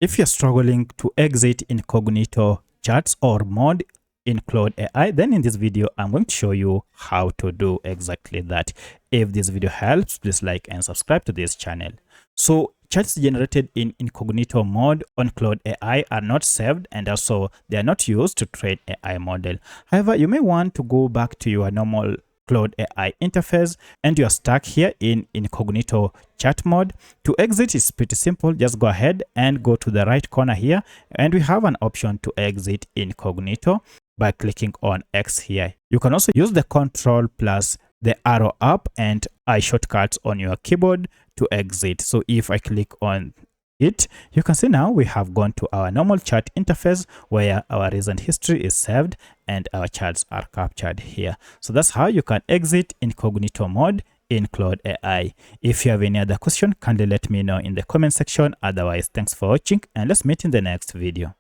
If you're struggling to exit Incognito chats or mode in Claude AI, then in this video, I'm going to show you how to do exactly that. If this video helps, please like and subscribe to this channel. So chats generated in Incognito mode on Claude AI are not saved, and also they are not used to train AI model. However, you may want to go back to your normal Claude AI interface and you're stuck here in Incognito chat mode. To exit is pretty simple. Just go ahead and go to the right corner here, and we have an option to exit Incognito by clicking on X here. You can also use the Control plus the arrow up and I shortcuts on your keyboard to exit. So if I click on it, you can see now we have gone to our normal chat interface where our recent history is saved and our chats are captured here. So that's how you can exit Incognito mode in Claude AI. If you have any other question, kindly let me know in the comment section. Otherwise, thanks for watching and let's meet in the next video.